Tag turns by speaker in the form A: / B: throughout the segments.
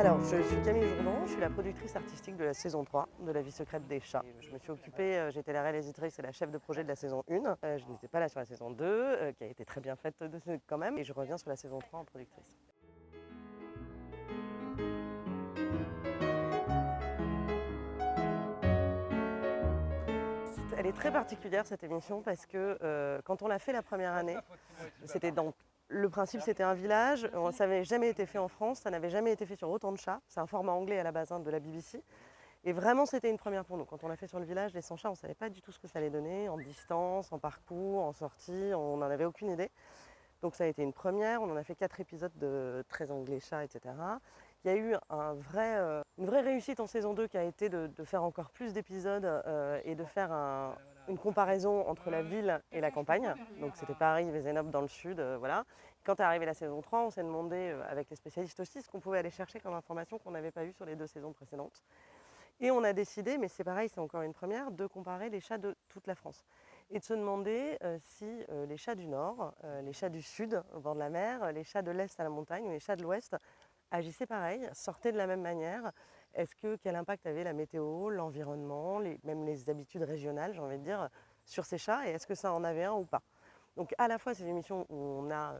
A: Alors, je suis Camille Jourdan, je suis la productrice artistique de la saison 3 de La vie secrète des chats. Je me suis occupée, j'étais la réalisatrice et la chef de projet de la saison 1. Je n'étais pas là sur la saison 2, qui a été très bien faite quand même. Et je reviens sur la saison 3 en productrice. Elle est très particulière cette émission parce que quand on l'a fait la première année, c'était donc le principe, c'était un village, ça n'avait jamais été fait en France, ça n'avait jamais été fait sur autant de chats. C'est un format anglais à la base de la BBC. Et vraiment, c'était une première pour nous. Quand on l'a fait sur le village, les 100 chats, on ne savait pas du tout ce que ça allait donner, en distance, en parcours, en sortie, on n'en avait aucune idée. Donc ça a été une première, on en a fait 4 épisodes de 13 anglais chats, etc. Il y a eu une vraie réussite en saison 2 qui a été de faire encore plus d'épisodes et de faire une comparaison entre la ville et la campagne. Donc c'était Paris, Vézénop dans le sud, voilà. Quand est arrivée la saison 3, on s'est demandé avec les spécialistes aussi ce qu'on pouvait aller chercher comme information qu'on n'avait pas eu sur les 2 saisons précédentes. Et on a décidé, mais c'est pareil, c'est encore une première, de comparer les chats de toute la France. Et de se demander si les chats du nord, les chats du sud, au bord de la mer, les chats de l'est à la montagne, ou les chats de l'ouest agissaient pareil, sortaient de la même manière. Quel impact avait la météo, l'environnement, même les habitudes régionales, j'ai envie de dire, sur ces chats, et est-ce que ça en avait un ou pas. Donc à la fois, c'est une émission où on a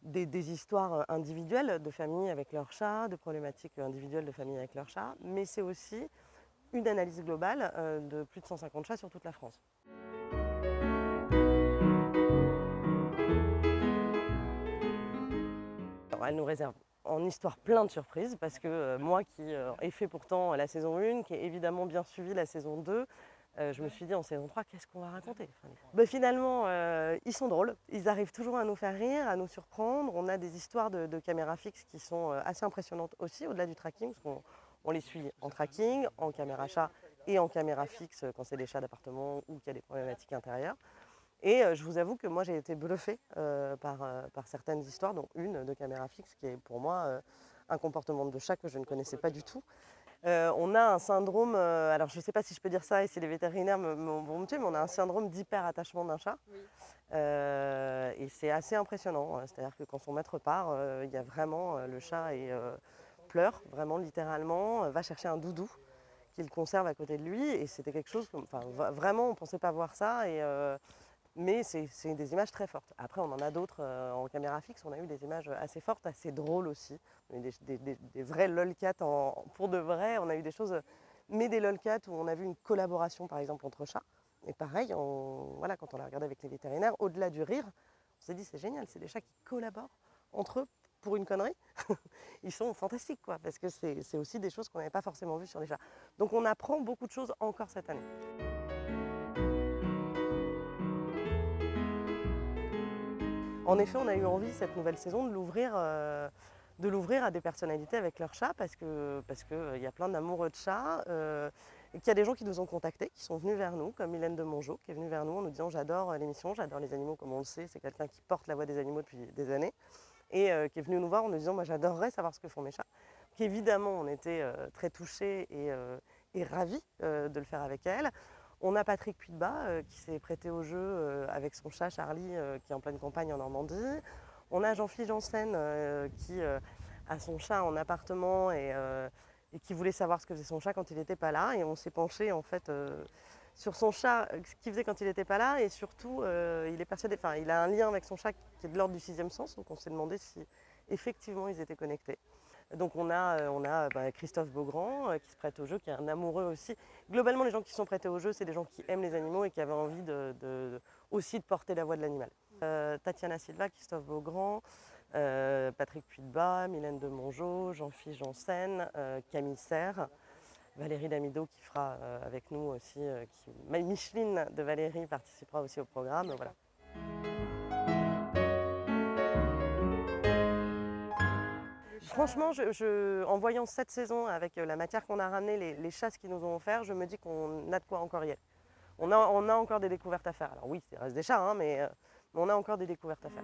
A: des histoires individuelles de familles avec leurs chats, de problématiques individuelles de familles avec leurs chats, mais c'est aussi une analyse globale de plus de 150 chats sur toute la France. Alors, elle nous réserve en histoire plein de surprises parce que moi qui ai fait pourtant la saison 1, qui ai évidemment bien suivi la saison 2, je me suis dit en saison 3, qu'est-ce qu'on va raconter? Finalement, ils sont drôles, ils arrivent toujours à nous faire rire, à nous surprendre. On a des histoires de caméras fixes qui sont assez impressionnantes aussi, au-delà du tracking, parce qu'on les suit en tracking, en caméra chat et en caméra fixe quand c'est des chats d'appartement ou qu'il y a des problématiques intérieures. Et je vous avoue que moi j'ai été bluffée par certaines histoires, dont une de caméra fixe qui est pour moi un comportement de chat que je ne connaissais pas du tout. On a un syndrome, alors je ne sais pas si je peux dire ça et si les vétérinaires vont me tuer, mais on a un syndrome d'hyper-attachement d'un chat. Et c'est assez impressionnant, c'est-à-dire que quand son maître part, il y a vraiment le chat pleure, vraiment littéralement, va chercher un doudou qu'il conserve à côté de lui. Et c'était quelque chose, vraiment on ne pensait pas voir ça. Mais c'est des images très fortes. Après, on en a d'autres en caméra fixe. On a eu des images assez fortes, assez drôles aussi. On a eu des vrais lolcats pour de vrai. On a eu des choses, mais des lolcats où on a vu une collaboration, par exemple, entre chats. Et pareil, voilà, quand on l'a regardé avec les vétérinaires, au-delà du rire, on s'est dit c'est génial, c'est des chats qui collaborent entre eux pour une connerie. Ils sont fantastiques, quoi, parce que c'est aussi des choses qu'on n'avait pas forcément vues sur les chats. Donc on apprend beaucoup de choses encore cette année. En effet, on a eu envie cette nouvelle saison de l'ouvrir à des personnalités avec leurs chats parce que y a plein d'amoureux de chats et qu'il y a des gens qui nous ont contactés, qui sont venus vers nous, comme Mylène de Mongeau, qui est venue vers nous en nous disant j'adore l'émission, j'adore les animaux comme on le sait, c'est quelqu'un qui porte la voix des animaux depuis des années et qui est venue nous voir en nous disant moi j'adorerais savoir ce que font mes chats. Qu'évidemment on était très touchés et ravis de le faire avec elle. On a Patrick Puydebas qui s'est prêté au jeu avec son chat Charlie qui est en pleine campagne en Normandie. On a Jean-Philippe Janssen qui a son chat en appartement et qui voulait savoir ce que faisait son chat quand il n'était pas là. Et on s'est penché en fait sur son chat, ce qu'il faisait quand il n'était pas là. Et surtout, il est persuadé, il a un lien avec son chat qui est de l'ordre du sixième sens. Donc on s'est demandé si effectivement ils étaient connectés. Donc on a Christophe Beaugrand qui se prête au jeu, qui est un amoureux aussi. Globalement, les gens qui sont prêtés au jeu, c'est des gens qui aiment les animaux et qui avaient envie aussi de porter la voix de l'animal. Tatiana Silva, Christophe Beaugrand, Patrick Puydebas, Mylène de Mongeau, Jean-Philippe Janssen, Camille Serre, Valérie Damido qui fera avec nous aussi, Micheline de Valérie participera aussi au programme. Voilà. Franchement, en voyant cette saison, avec la matière qu'on a ramenée, les chasses qu'ils nous ont offertes, je me dis qu'on a de quoi encore y aller. On a encore des découvertes à faire. Alors oui, il reste des chats, mais on a encore des découvertes à faire.